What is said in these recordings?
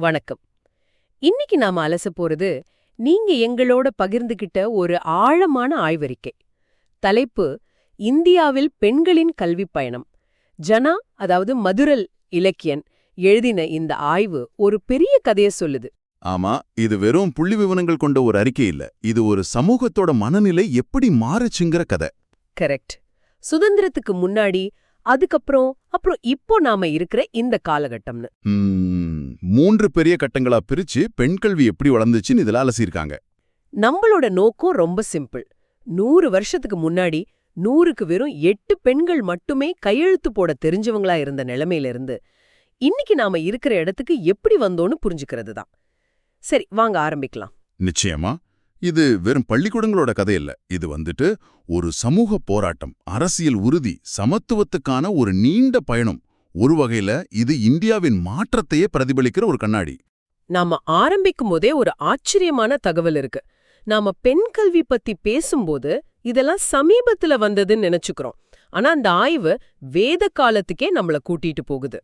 வணக்கம். இன்னைக்கு நாம அலச போறது நீங்க எங்களோட பகிர்ந்துகிட்ட ஒரு ஆழமான ஆய்வறிக்கை. தலைப்பு இந்தியாவில் பெண்களின் கல்விப் பயணம். ஜனா, அதாவது மதுரல் இலக்கியன் எழுதின இந்த ஆய்வு ஒரு பெரிய கதையை சொல்லுது. ஆமா, இது வெறும் புள்ளி விவரங்கள் கொண்ட ஒரு அறிக்கை இல்ல. இது ஒரு சமூகத்தோட மனநிலை எப்படி மாறுச்சுங்கிற கதை. கரெக்ட். சுதந்திரத்துக்கு முன்னாடி, அதுக்கப்புறம் இப்போ நாம இருக்கிற இந்த காலகட்டம்னு 3 பெரிய கட்டங்களா பிரிச்சு பெண் கல்வி எப்படி வளர்ந்துச்சுன்னு இதுல அலசியிருக்காங்க. நம்மளோட நோக்கம் ரொம்ப சிம்பிள். 100 வருஷத்துக்கு முன்னாடி 100க்கு வெறும் 8 பெண்கள் மட்டுமே கையெழுத்து போட தெரிஞ்சவங்களா இருந்த நிலைமையில இருந்து இன்னைக்கு நாம இருக்கிற இடத்துக்கு எப்படி வந்தோன்னு புரிஞ்சுக்கிறது தான். சரி, வாங்க ஆரம்பிக்கலாம். நிச்சயமா, இது வெறும் பள்ளிக்கூடங்களோட கதை இல்ல. இது ஒரு சமூக போராட்டம், அரசியல் உறுதி, சமத்துவத்துக்கான ஒரு நீண்ட பயணம். ஒரு வகையில இது இந்தியாவின் மாற்றத்தையே பிரதிபலிக்கிற ஒரு கண்ணாடி. நாம ஆரம்பிக்கும் போதே ஒரு ஆச்சரியமான தகவல் இருக்கு. நாம பெண் கல்வி பத்தி பேசும்போது இதெல்லாம் சமீபத்துல வந்ததுன்னு நினைச்சுக்கிறோம். ஆனா அந்த ஆய்வு வேத காலத்துக்கே நம்மள கூட்டிட்டு போகுது.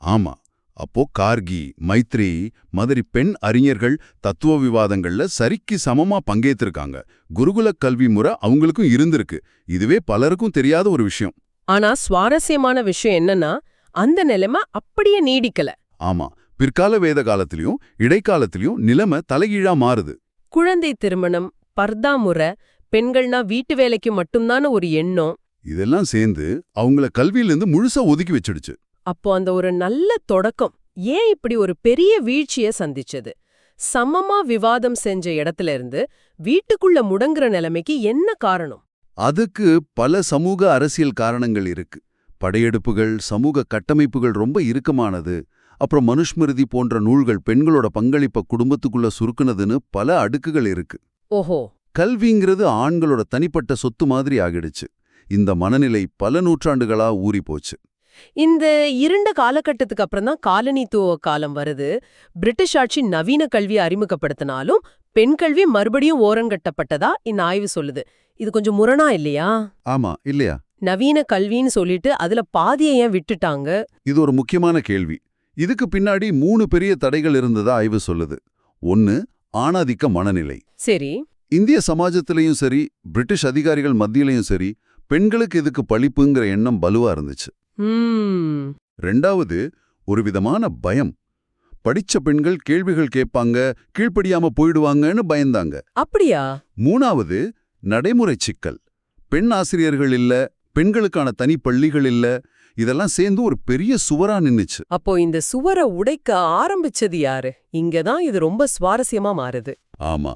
ஆமா, அப்போ கார்கி, மைத்ரி மாதிரி பெண் அறிஞர்கள் தத்துவ விவாதங்கள்ல சரிக்கு சமமா பங்கேற்றிருக்காங்க. குருகுல கல்வி முறை அவங்களுக்கும் இருந்திருக்கு. இதுவே பலருக்கும் தெரியாத ஒரு விஷயம். ஆனா சுவாரஸ்யமான விஷயம் என்னன்னா, அந்த நிலைமை அப்படியே நீடிக்கல. ஆமா, பிற்கால வேத காலத்திலயும் இடைக்காலத்திலயும் நிலைமை தலைகீழா மாறுது. குழந்தை திருமணம், பர்தா முறை, பெண்கள்னா வீட்டு வேலைக்கு மட்டும்தான ஒரு எண்ணம், இதெல்லாம் சேர்ந்து அவங்கள கல்வியிலிருந்து முழுசா ஒதுக்கி வச்சிடுச்சு. அப்போ அந்த ஒரு நல்ல தொடக்கம் ஏன் இப்படி ஒரு பெரிய வீழ்ச்சிய சந்திச்சது? சமமா விவாதம் செஞ்ச இடத்துல இருந்து வீட்டுக்குள்ள முடங்குற நிலைமைக்கு என்ன காரணம்? அதுக்கு பல சமூக அரசியல் காரணங்கள் இருக்கு. படையெடுப்புகள், சமூக கட்டமைப்புகள் ரொம்ப இறுக்கமானது, அப்புறம் மனுஸ்மிருதி போன்ற நூல்கள் பெண்களோட பங்களிப்ப குடும்பத்துக்குள்ள சுருக்குனதுன்னு பல அடுக்குகள் இருக்கு. ஓஹோ. கல்விங்கிறது ஆண்களோட தனிப்பட்ட சொத்து மாதிரி ஆகிடுச்சு. இந்த மனநிலை பல நூற்றாண்டுகளா ஊறிப்போச்சு. இந்த இருண்ட காலகட்டத்துக்கு அப்புறம் தான் காலனித்துவ காலம் வருது. பிரிட்டிஷ் ஆட்சி நவீன கல்வியை அறிமுகப்படுத்தினாலும் பெண் கல்வி மறுபடியும் ஓரங்கட்டப்பட்டதா இந்த ஆய்வு சொல்லுது. இது கொஞ்சம் முரணா இல்லையா? ஆமா, இல்லையா? நவீன கல்வின்னு சொல்லிட்டு அதுல பாதியை ஏன் விட்டுட்டாங்க? இது ஒரு முக்கியமான கேள்வி. இதுக்கு பின்னாடி 3 பெரிய தடைகள் இருந்ததா ஆய்வு சொல்லுது. 1, ஆணாதிக்க மனநிலை. சரி. இந்திய சமாஜத்திலையும் சரி, பிரிட்டிஷ் அதிகாரிகள் மத்தியிலையும் சரி, பெண்களுக்கு இதுக்கு பழிப்புங்கிற எண்ணம் வலுவா இருந்துச்சு. 2வது, ஒரு விதமான பயம். படிச்ச பெண்கள் கேள்விகள் கேட்பாங்க, கீழ்ப்படியாம போயிடுவாங்கன்னு பயந்தாங்க. அப்படியா? 3வது, நடைமுறை சிக்கல். பெண் ஆசிரியர்கள் இல்ல, பெண்களுக்கான தனி பள்ளிகள் இல்ல, இதெல்லாம் சேர்ந்து ஒரு பெரிய சுவரா நின்னுச்சு. அப்போ இந்த சுவரை உடைக்க ஆரம்பிச்சது யாரு? இங்கதான் இது ரொம்ப சுவாரஸ்யமா மாறுது. ஆமா,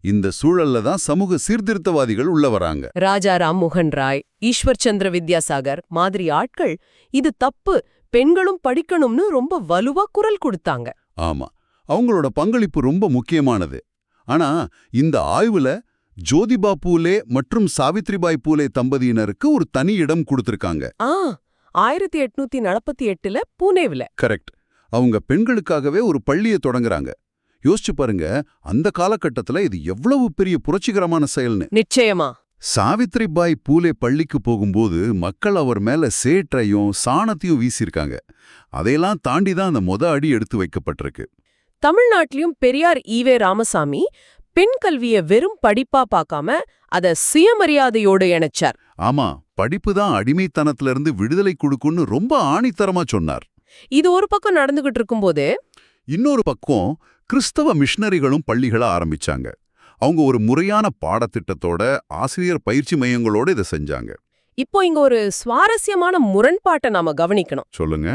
இந்த சூழல்ல தான் சமூக சீர்திருத்தவாதிகள் உள்ள வராங்க. ராஜா ராம்மோகன் ராய், ஈஸ்வர் சந்திர வித்யாசாகர் மாதிரி ஆட்கள் இது தப்பு, பெண்களும் படிக்கணும்னு ரொம்ப வலுவா குரல் கொடுத்தாங்க. ஆமா, அவங்களோட பங்களிப்பு ரொம்ப முக்கியமானது. ஆனா இந்த ஆய்வுல ஜோதிபா பூலே மற்றும் சாவித்ரிபாய் பூலே தம்பதியினருக்கு ஒரு தனி இடம் கொடுத்திருக்காங்க. 1848ல பூனேவில. கரெக்ட். அவங்க பெண்களுக்காகவே ஒரு பள்ளியை தொடங்குறாங்க. யோசிச்சு பாருங்க, அந்த காலகட்டத்துல இது எவ்வளவு பெரிய புரட்சிகரமான செயல்னு. நிச்சயமா. சாவித்ரிபாய் பூலே பள்ளிக்கு போகும்போது மக்கள் அவர் மேல சேற்றையும் சாணத்தையும் வீசியிருக்காங்க. அதையெல்லாம் தாண்டி தான் அந்த அடி எடுத்து வைக்கப்பட்டிருக்கு. தமிழ்நாட்டிலையும் பெரியார் ஈவே ராமசாமி பெண் கல்விய வெறும் படிப்பா பார்க்காம அத சுயமரியாதையோடு இணைச்சார். ஆமா, படிப்பு தான் அடிமைத்தனத்திலிருந்து விடுதலை கொடுக்குன்னு ரொம்ப ஆணித்தரமா சொன்னார். இது ஒரு பக்கம் நடந்துகிட்டு இருக்கும்போதே, இன்னொரு பக்கம் கிறிஸ்தவ மிஷனரிகளும் பள்ளிகளை ஆரம்பிச்சாங்க. அவங்க ஒரு முறையான பாடத்திட்டத்தோட, ஆசிரியர் பயிற்சி மையங்களோட இதை செஞ்சாங்க. இப்போ இங்க ஒரு சுவாரஸ்யமான முரண்பாட்டை நாம கவனிக்கணும். சொல்லுங்க.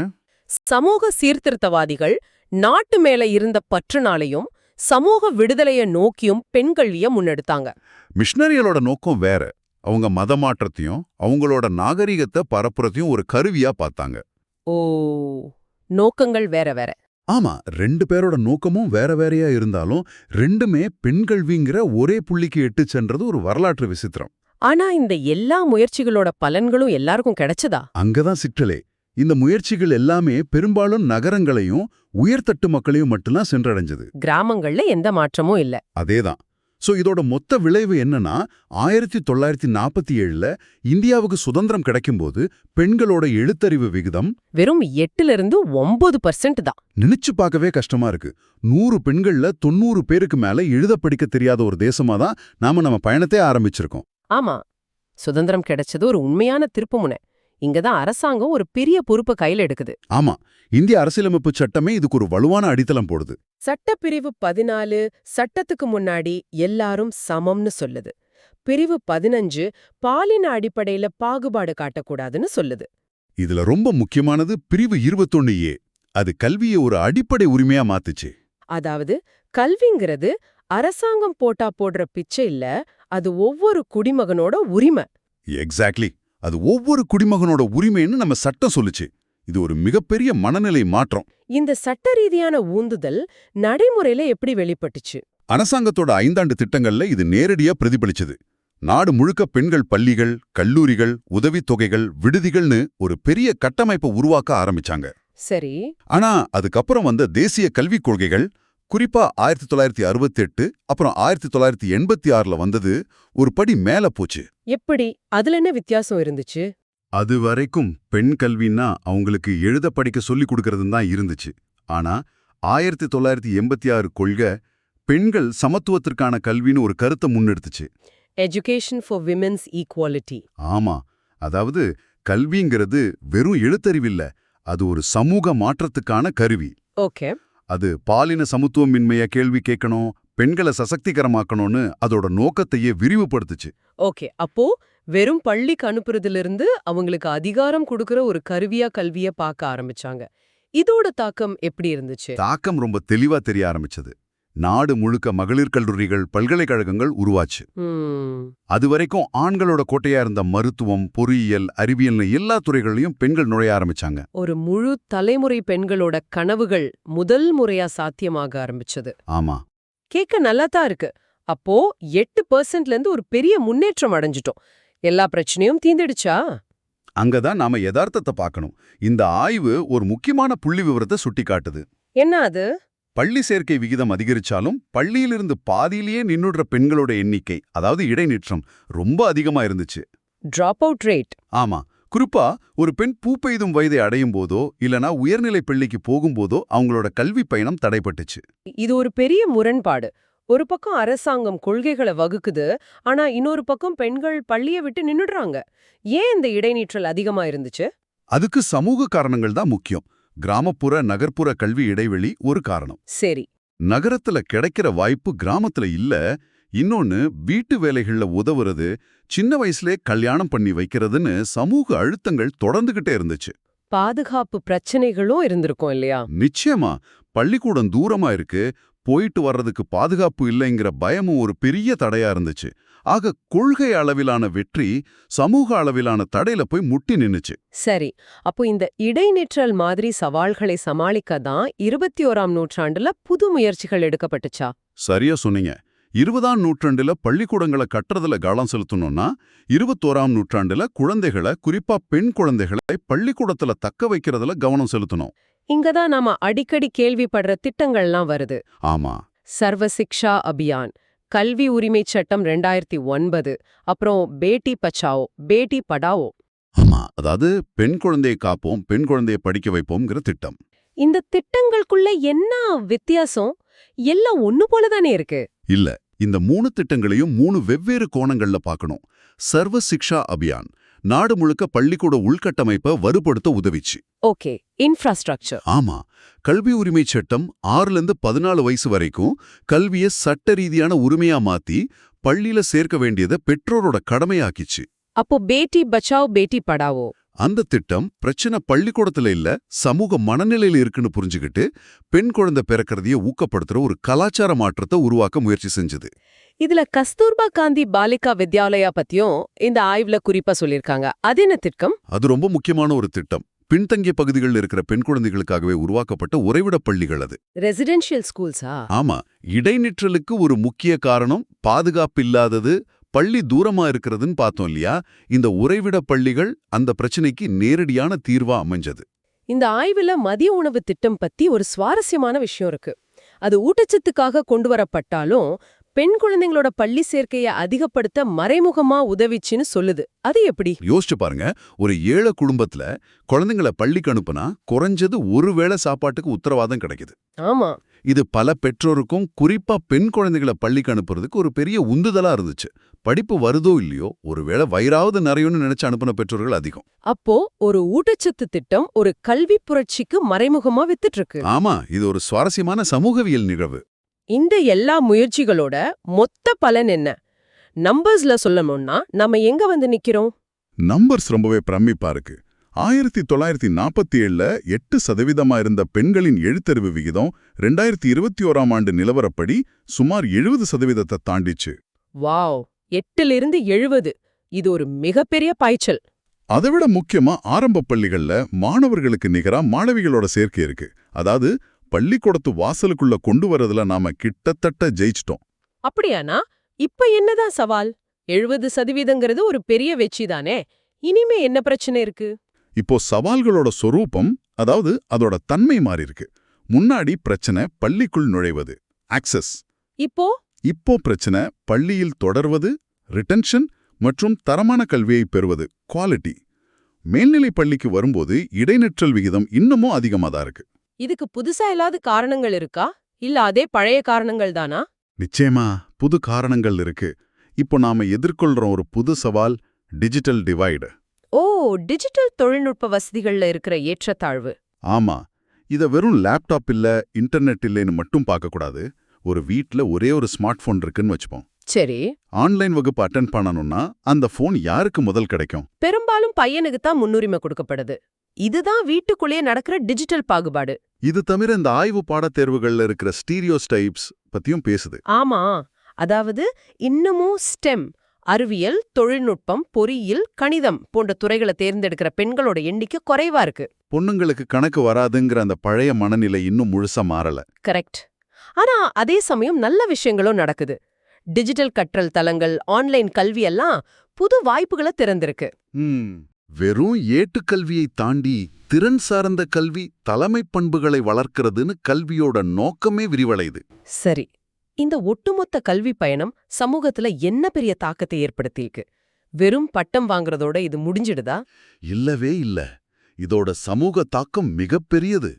சமூக சீர்திருத்தவாதிகள் நாட்டு மேல இருந்த பற்றுனாலையும் சமூக விடுதலைய நோக்கியும் பெண் கல்விய முன்னெடுத்தாங்க. மிஷனரிகளோட நோக்கம் வேற. அவங்க மத மாற்றத்தையும் அவங்களோட நாகரிகத்தை பரப்புறதையும் ஒரு கருவியா பார்த்தாங்க. ஓ, நோக்கங்கள் வேற வேற. ஆமா, 2 பேரோட நோக்கமும் வேற வேறையா இருந்தாலும் 2மே பெண் கல்விங்கிற ஒரே புள்ளிக்கு எட்டு சென்றது ஒரு வரலாற்று விசித்திரம். ஆனா இந்த எல்லா முயற்சிகளோட பலன்களும் எல்லாருக்கும் கிடைச்சதா? அங்கதான் சிற்றலே. இந்த முயற்சிகள் எல்லாமே பெரும்பாலும் நகரங்களையும் உயர்தட்டு மக்களையும் மட்டும்தான் சென்றடைஞ்சது. கிராமங்கள்ல எந்த மாற்றமும் இல்ல. அதேதான். சோ இதோட மொத்த விளைவு என்னன்னா 1947ல இந்தியாவுக்கு சுதந்திரம் கிடைக்கும்போது பெண்களோட எழுத்தறிவு விகிதம் வெறும் 8% தான். நினைச்சு பார்க்கவே கஷ்டமா இருக்கு. 100 பெண்கள்ல 90 பேருக்கு மேல எழுத படிக்க தெரியாத ஒரு தேசமா தான் நாம நம்ம பயணத்தை ஆரம்பிச்சிருக்கோம். ஆமா, சுதந்திரம் கிடைச்சது ஒரு உண்மையான திருப்புமுனை. இங்கதான் அரசாங்கம் ஒரு பெரிய பொறுப்பை கையில எடுக்குது. ஆமா, இந்திய அரசியலமைப்பு சட்டமே இதுக்கு ஒரு வலுவான அடித்தளம் போடுது. சட்டப்பிரிவு 14 சட்டத்துக்கு முன்னாடி எல்லாரும் சமம்னு சொல்லுது. பிரிவு 15 பாலின அடிப்படையில பாகுபாடு காட்டக்கூடாதுன்னு சொல்லுது. இதுல ரொம்ப முக்கியமானது பிரிவு 21A. அது கல்வியை ஒரு அடிப்படை உரிமையா மாத்துச்சு. அதாவது கல்விங்கிறது அரசாங்கம் போடுற பிச்சை இல்ல, அது ஒவ்வொரு குடிமகனோட உரிமை. எக்ஸாக்ட்லி, அது ஒவ்வொரு குடிமகனோட உரிமைன்னு நம்ம சட்டம் சொல்லுச்சு. இது ஒரு மிகப்பெரிய மனநிலை மாற்றம். இந்த சட்ட ரீதியான ஊந்துதல் நடைமுறையில எப்படி வெளிப்பட்டுச்சு? அரசாங்கத்தோட 5 ஆண்டு திட்டங்கள்ல இது நேரடியா பிரதிபலிச்சது. நாடு முழுக்க பெண்கள் பள்ளிகள், கல்லூரிகள், உதவித்தொகைகள், விடுதிகள்னு ஒரு பெரிய கட்டமைப்பை உருவாக்க ஆரம்பிச்சாங்க. சரி. ஆனா அதுக்கப்புறம் வந்த தேசிய கல்விக் கொள்கைகள், குறிப்பா 1968 அப்புறம் 1986ல வந்தது ஒரு படி மேல போச்சு. எப்படி? அதுல என்ன வித்தியாசம் இருந்துச்சு? அது வரைக்கும் பெண் கல்வின்னா அவங்களுக்கு எழுத படிக்க சொல்லிக் கொடுக்கறதுன்னு தான் இருந்துச்சு. ஆனா 1986 கொள்கை பெண்கள் சமத்துவத்திற்கான கல்வின்னு ஒரு கருத்தை முன்னெடுத்துச்சு. Education for women's equality. ஆமா, அதாவது கல்விங்கிறது வெறும் எழுத்தறிவில்ல, அது ஒரு சமூக மாற்றத்துக்கான கருவி. ஓகே. அது பாலின சமத்துவமின்மைய கேள்வி கேட்கணும், பெண்களை சசக்திகரமாக்கணும்னு அதோட நோக்கத்தையே விரிவுபடுத்துச்சு. ஓகே, அப்போ வெறும் பள்ளிக்கு அனுப்புறதிலிருந்து அவங்களுக்கு அதிகாரம் கொடுக்கற ஒரு கருவியா கல்விய பார்க்க ஆரம்பிச்சாங்க. இதோட தாக்கம் எப்படி இருந்துச்சு? தாக்கம் ரொம்ப தெளிவா தெரிய ஆரம்பிச்சது. நாடு முழுக்க மகளிர் கல்லூரிகள், பல்கலைக்கழகங்கள் உருவாச்சு. அது வரைக்கும் ஆண்களோட கோட்டையா இருந்த மருத்துவம், பொறியியல், அறிவியல்னு எல்லா துறைகளையும் பெண்கள் நுழைய ஆரம்பிச்சாங்க. ஒரு முழு தலைமுறை பெண்களோட கனவுகள் முதல் முறையா சாத்தியமாக ஆரம்பிச்சது. ஆமா, கேட்க நல்லாதான் இருக்கு. அப்போ 8%ல இருந்து ஒரு பெரிய முன்னேற்றம் அடைஞ்சிட்டோம். எல்லா பிரச்சனையும் தீந்துடுச்சா? அங்கதான் நாம யதார்த்தத்தை பார்க்கணும். இந்த ஆய்வு ஒரு முக்கியமான புள்ளி விவரத்தை சுட்டிக்காட்டுது. என்ன அது? பள்ளி சேர்க்கை விகிதம் அதிகரிச்சாலும் பள்ளியிலிருந்து பாதியிலேயே நின்னுடுற பெண்களோட எண்ணிக்கை, அதாவது இடைநிற்றம், ரொம்ப அதிகமா இருந்துச்சு. Drop out rate. ஆமா, குறிப்பா ஒரு பெண் பூ பெய்தும் வயதை அடையும் போதோ இல்லனா உயர்நிலை பள்ளிக்கு போகும்போதோ அவங்களோட கல்வி பயணம் தடைப்பட்டுச்சு. இது ஒரு பெரிய முரண்பாடு. ஒரு பக்கம் அரசாங்கம் கொள்கைகளை வகுக்குது, ஆனா இன்னொரு பக்கம் பெண்கள் பள்ளியை விட்டு நின்னுடுறாங்க. ஏன் இந்த இடைநிற்றல் அதிகமா இருந்துச்சு? அதுக்கு சமூக காரணங்கள் தான் முக்கியம். கிராமப்புற நகர்ப்புற கல்வி இடைவெளி ஒரு காரணம். சரி. நகரத்துல கிடைக்கிற வாய்ப்பு கிராமத்துல இல்ல. இன்னொன்னு, வீட்டு வேலைகள்ல உதவுறது, சின்ன வயசுலே கல்யாணம் பண்ணி வைக்கிறதுன்னு சமூக அழுத்தங்கள் தொடர்ந்துகிட்டே இருந்துச்சு. பாதுகாப்பு பிரச்சனைகளும் இருந்திருக்கும் இல்லையா? நிச்சயமா, பள்ளிக்கூடம் தூரமா இருக்கு, போயிட்டு வர்றதுக்கு பாதுகாப்பு இல்லைங்கிற பயமும் ஒரு பெரிய தடையா இருந்துச்சு. ஆக கொள்கை அளவிலான வெற்றி சமூக அளவிலான தடையில போய் முட்டி நின்னுச்சு. சரி, அப்போ இந்த இடைநிற்றல் மாதிரி சவால்களை சமாளிக்க தான் 21ஆம் நூற்றாண்டுல புது முயற்சிகள் எடுக்கப்பட்டுச்சா? சரியா சொன்னீங்க. 20ஆம் நூற்றாண்டுல பள்ளிக்கூடங்களை கட்டுறதுல கவனம் செலுத்தணும்னா 21ஆம் நூற்றாண்டுல குழந்தைகளை, குறிப்பா பெண் குழந்தைகளை பள்ளிக்கூடத்துல தக்க வைக்கிறதுல கவனம் செலுத்தணும். இங்கதான் நாம அடிக்கடி கேள்விப்படுற திட்டங்கள்லாம் வருது. ஆமா, சர்வ சிக்ஷா அபியான், கல்வி உரிமை சட்டம் 2009, அப்புறம் பேட்டி பச்சாவோ பேட்டி படாவோ. ஆமா, அதாவது பெண் குழந்தையை காப்போம், பெண் குழந்தையை படிக்க வைப்போம்ங்கிற திட்டம். இந்த திட்டங்களுக்குள்ள என்ன வித்தியாசம்? எல்லாம் ஒண்ணு போலதானே இருக்கு. இல்ல, இந்த 3 திட்டங்களையும் 3 வெவ்வேறு கோணங்கள்ல பார்க்கணும். சர்வ சிக்ஷா அபியான் நாடு முழுக்க பள்ளிக்கூட உள்கட்டமைப்பை வலுப்படுத்த உதவிச்சு. Okay, infrastructure. ஆமா, கல்வி உரிமை சட்டம் 6லேருந்து 14 வயசு வரைக்கும் கல்வியை சட்ட ரீதியான உரிமையா மாத்தி பள்ளியில சேர்க்க வேண்டியதை பெற்றோரோட கடமையாக்கிச்சு. அப்போ பேட்டி பச்சாவ் பேட்டி படாவோ அந்த திட்டம் பிரச்சனை பள்ளிக்கூடத்துல இல்ல, சமூக மனநிலையில இருக்குன்னு புரிஞ்சுக்கிட்டு பெண் குழந்தை பிறக்கிறதையே ஊக்கப்படுத்துற ஒரு கலாச்சார மாற்றத்தை உருவாக்க முயற்சி செஞ்சது. இதுல கஸ்தூர்பா காந்தி பாலிகா வித்யாலயா பத்தியும் இந்த ஆய்வுல குறிப்பா சொல்லிருக்காங்க. அது என்ன திட்டம்? அது ரொம்ப முக்கியமான ஒரு திட்டம். பின்தங்கிய பகுதிகளில் இருக்கிற பெண் குழந்தைகளுக்காகவே உருவாக்கப்பட்ட உறைவிட பள்ளிகள் அது. ரெசிடென்ஷியல் ஸ்கூல்ஸா? ஆமா, இடைநிற்றலுக்கு ஒரு முக்கிய காரணம் பாதுகாப்பு இல்லாதது, பள்ளி தூரமா இருக்கிறதுன்னு பார்த்தோம் இல்லையா? இந்த உறைவிட பள்ளிகள் அந்த பிரச்சனைக்கு நேரடியான தீர்வா அமைஞ்சது. இந்த ஆய்வுல மதிய உணவு திட்டம் பத்தி ஒரு சுவாரஸ்யமான விஷயம் இருக்கு. அது ஊட்டச்சத்துக்காக கொண்டு வரப்பட்டாலும் பெண் குழந்தைங்களோட பள்ளி சேர்க்கைய அதிகப்படுத்த மறைமுகமா உதவிச்சுன்னு சொல்லுது. அது எப்படி? யோசிச்சு பாருங்க, ஒரு ஏழை குடும்பத்துல குழந்தைங்கள பள்ளிக்கு அனுப்புனா குறைஞ்சது ஒரு வேளை சாப்பாட்டுக்கு உத்தரவாதம் கிடைக்குது. ஆமா. இது பல பெற்றோருக்கும் குறிப்பா பெண் குழந்தைகளை பள்ளிக்கு அனுப்புறதுக்கு ஒரு பெரிய உந்துதலா இருந்துச்சு. படிப்பு வருதோ இல்லையோ, ஒருவேளை வயிறாவது நிறையும்னு நினைச்சு அனுப்பின பெற்றோர்கள் அதிகம். அப்போ ஒரு ஊட்டச்சத்து திட்டம் ஒரு கல்வி புரட்சிக்கு மறைமுகமா வித்துட்டு இருக்கு. ஆமா, இது ஒரு சுவாரஸ்யமான சமூகவியல் நிகழ்வு. இந்த எல்லா முயற்சிகளோட மொத்த பலன் என்ன? நம்பர்ஸ்ல சொல்லணும்னா நம்ம எங்க வந்து நிக்கிறோம்? நம்பர்ஸ் ரொம்பவே பிரமிப்பா இருக்கு. 1947ல 8% இருந்த பெண்களின் எழுத்தறிவு விகிதம் 2021ஆம் ஆண்டு நிலவரப்படி சுமார் 70% தாண்டிச்சு. வாவ், 8லிருந்து 70. இது ஒரு மிகப்பெரிய பாய்ச்சல். அதைவிட முக்கியமா ஆரம்ப பள்ளிகள்ல மாணவர்களுக்கு நிகரா மாணவிகளோட சேர்க்கை இருக்கு. அதாவது பள்ளிக்கூடத்து வாசலுக்குள்ள கொண்டு வரதுல நாம கிட்டத்தட்ட ஜெயிச்சிட்டோம். அப்படியானா இப்ப என்னதான் சவால்? 70%ங்கிறது ஒரு பெரிய வெற்றி தானே. இனிமே என்ன பிரச்சனை இருக்கு? இப்போ சவால்களோட சொரூபம், அதாவது அதோட தன்மை மாறி இருக்கு. முன்னாடி பிரச்சனை பள்ளிக்குள் நுழைவது, ஆக்சஸ். இப்போ பிரச்சனை பள்ளியில் தொடர்வது, ரிட்டென்ஷன் மற்றும் தரமான கல்வியை பெறுவது, குவாலிட்டி. மேல்நிலை பள்ளிக்கு வரும்போது இடைநிற்றல் விகிதம் இன்னமும் அதிகமா தான் இருக்கு. இதுக்கு புதுசா இல்லாத காரணங்கள் இருக்கா? இல்ல அதே பழைய காரணங்கள் தானா? நிச்சயமா புது காரணங்கள் இருக்கு. இப்போ நாம எதிர்கொள்ற ஒரு புது சவால் டிஜிட்டல் டிவைடு. ஓ, டிஜிட்டல் தொழில்நுட்ப வசதிகள்ல இருக்கிற ஏற்றத்தாழ்வு. ஆமா, இத வெறும் லேப்டாப் இல்ல இன்டர்நெட் இல்லைன்னு மட்டும் பார்க்கக்கூடாது. ஒரு வீட்ல ஒரே ஒரு ஸ்மார்ட் போன் இருக்குன்னு வச்சுப்போம். சரி. ஆன்லைன் வகுப்பு அட்டென்ட் பண்ணணும்னா அந்த போன் யாருக்கு முதல் கிடைக்கும்? பெரும்பாலும் பையனுக்கு தான் முன்னுரிமை கொடுக்கப்படுது. இதுதான் வீட்டுக்குள்ளே நடக்கிற டிஜிட்டல் பாகுபாடு. இது தவிர இந்த ஆய்வு பாடத்தேர்வுகள்ல இருக்கிற ஸ்டீரியோடைப்ஸ் பத்தியும் பேசுது. ஆமா, அதாவது இன்னமும் ஸ்டெம், அறிவியல், தொழில்நுட்பம், பொறியியல், கணிதம் போன்ற துறைகளை தேர்ந்தெடுக்கிற பெண்களோட எண்ணிக்கை குறைவா இருக்கு. பொண்ணுங்களுக்கு கணக்கு வராதுங்கிற அந்த பழைய மனநிலை இன்னும் முழுசா மாறல. கரெக்ட். ஆனா அதே சமயம் நல்ல விஷயங்களும் நடக்குது. டிஜிட்டல் கற்றல் தளங்கள், ஆன்லைன் கல்வி எல்லாம் புது வாய்ப்புகளை திறந்திருக்கு. வெறும் ஏட்டுக்கல்வியை தாண்டி திறன் சார்ந்த கல்வி, தலைமை பண்புகளை வளர்க்கிறதுன்னு கல்வியோட நோக்கமே விரிவடையுது. சரி, இந்த ஒட்டுமொத்த கல்வி பயணம் சமூகத்துல என்ன பெரிய தாக்கத்தை ஏற்படுத்தியிருக்கு? வெறும் பட்டம் வாங்குறதோட இது முடிஞ்சிடுதா? இல்லவே இல்ல. இதோட சமூக தாக்கம் மிகப்பெரியது.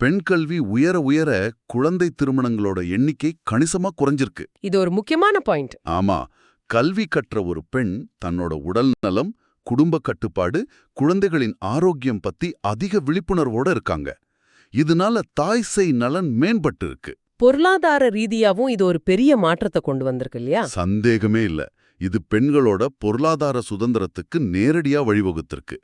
பெண் கல்வி உயர உயர குழந்தை திருமணங்களோட எண்ணிக்கை கணிசமா குறைஞ்சிருக்கு. இது ஒரு முக்கியமான பாயிண்ட். ஆமா, கல்வி கற்ற ஒரு பெண் தன்னோட உடல் நலம், குடும்ப கட்டுப்பாடு, குழந்தைகளின் ஆரோக்கியம் பத்தி அதிக விழிப்புணர்வோட இருக்காங்க. இதனால தாய் சேய் நலன் மேம்பட்டு இருக்கு. பொருளாதார ரீதியாவும் இது ஒரு பெரிய மாற்றத்தை கொண்டு வந்திருக்கு இல்லையா? சந்தேகமே இல்ல. இது பெண்களோட பொருளாதார சுதந்திரத்துக்கு நேரடியா வழிவகுத்திருக்கு.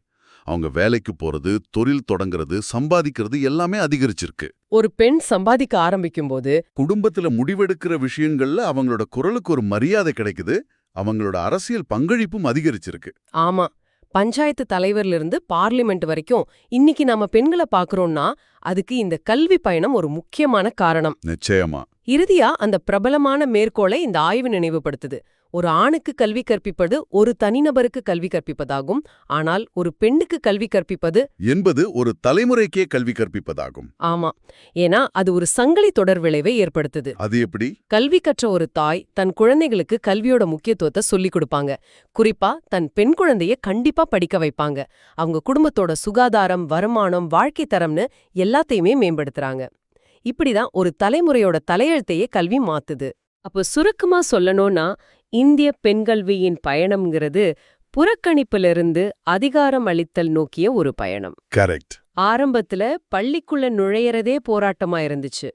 அவங்க வேலைக்கு போறது, தொழில் தொடங்குறது, சம்பாதிக்கிறது எல்லாமே அதிகரிச்சிருக்கு. ஒரு பெண் சம்பாதிக்க ஆரம்பிக்கும்போது குடும்பத்துல முடிவெடுக்கிற விஷயங்கள்ல அவங்களோட குரலுக்கு ஒரு மரியாதை கிடைக்குது. அவங்களோட அரசியல் பங்களிப்பும் அதிகரிச்சிருக்கு. ஆமா, பஞ்சாயத்து தலைவர்ல இருந்து பார்லிமெண்ட் வரைக்கும் இன்னைக்கு நாம பெண்களை பாக்குறோம்னா அதுக்கு இந்த கல்வி பயணம் ஒரு முக்கியமான காரணம். நிச்சயமா. இறுதியா அந்த பிரபலமான மேற்கோளை இந்த ஆய்வு நினைவுபடுத்துது. ஒரு ஆணுக்கு கல்வி கற்பிப்பது ஒரு தனிநபருக்கு கல்வி கற்பிப்பதாகும், ஆனால் ஒரு பெண்ணுக்கு கல்வி கற்பிப்பது என்பது ஒரு தலைமுறைக்கே கல்வி கற்பிப்பதாகும். ஆமா, ஏன்னா அது ஒரு சங்கிலி தொடர் விளைவை ஏற்படுத்துது. அது எப்படி? கல்வி கற்ற ஒரு தாய் தன் குழந்தைகளுக்கு கல்வியோட முக்கியத்துவத்தை சொல்லிக் கொடுப்பாங்க. குறிப்பா தன் பெண் குழந்தைய கண்டிப்பா படிக்க வைப்பாங்க. அவங்க குடும்பத்தோட சுகாதாரம், வருமானம், வாழ்க்கை தரம்னு எல்லாத்தையுமே மேம்படுத்துறாங்க. இப்படிதான் ஒரு தலைமுறையோட தலையெழுத்தையே கல்வி மாத்துது. அப்போ சுருக்கமா சொல்லணும்னா இந்திய பெண்கல்வியின் பயணம்ங்கிறது புறக்கணிப்பிலிருந்து அதிகாரம் அளித்தல் நோக்கிய ஒரு பயணம். கரெக்ட். ஆரம்பத்துல பள்ளிக்குள்ள நுழையறதே போராட்டமா இருந்துச்சு.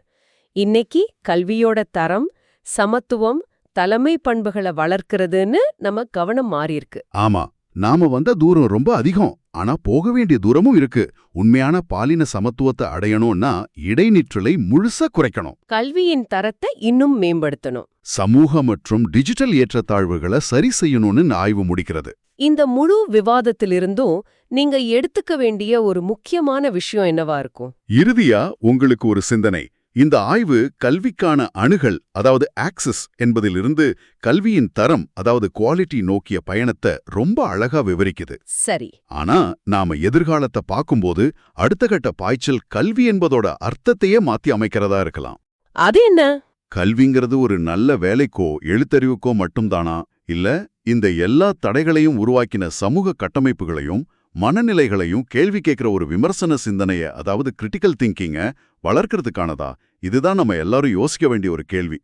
இன்னைக்கு கல்வியோட தரம், சமத்துவம், தலைமை பண்புகளை வளர்க்கிறதுன்னு நம்ம கவனம் மாறியிருக்கு. ஆமா, நாம வந்த தூரம் ரொம்ப அதிகம். ஆனா போக வேண்டிய தூரமும் இருக்கு. உண்மையான பாலின சமத்துவத்தை அடையணும்னா இடைநிற்றலை முழுசா குறைக்கணும். கல்வியின் தரத்தை இன்னும் மேம்படுத்தணும். சமூக மற்றும் டிஜிட்டல் ஏற்றத்தாழ்வுகளை சரி செய்யணும்னு ஆய்வு முடிக்கிறது. இந்த முழு விவாதத்திலிருந்தும் நீங்க எடுத்துக்க வேண்டிய ஒரு முக்கியமான விஷயம் என்னவா இருக்கும்? இறுதியா உங்களுக்கு ஒரு சிந்தனை. இந்த ஆய்வு கல்விக்கான அணுகல், அதாவது ஆக்சஸ் என்பதிலிருந்து கல்வியின் தரம், அதாவது குவாலிட்டி நோக்கிய பயணத்தை ரொம்ப அழகா விவரிக்குது. சரி. ஆனா நாம எதிர்காலத்தை பார்க்கும்போது அடுத்த கட்ட பாய்ச்சல் கல்வி என்பதோட அர்த்தத்தையே மாத்தி அமைக்கிறதா இருக்கலாம். அது என்ன? கல்விங்கிறது ஒரு நல்ல வேலைக்கோ எழுத்தறிவுக்கோ மட்டும்தானா இல்ல இந்த எல்லா தடைகளையும் உருவாக்கின சமூக கட்டமைப்புகளையும் மனநிலைகளையும் கேள்வி கேட்கிற ஒரு விமர்சன சிந்தனைய, அதாவது கிரிட்டிக்கல் திங்கிங்க வளர்க்கறதுக்கானதா? இதுதான் நம்ம எல்லாரும் யோசிக்க வேண்டிய ஒரு கேள்வி.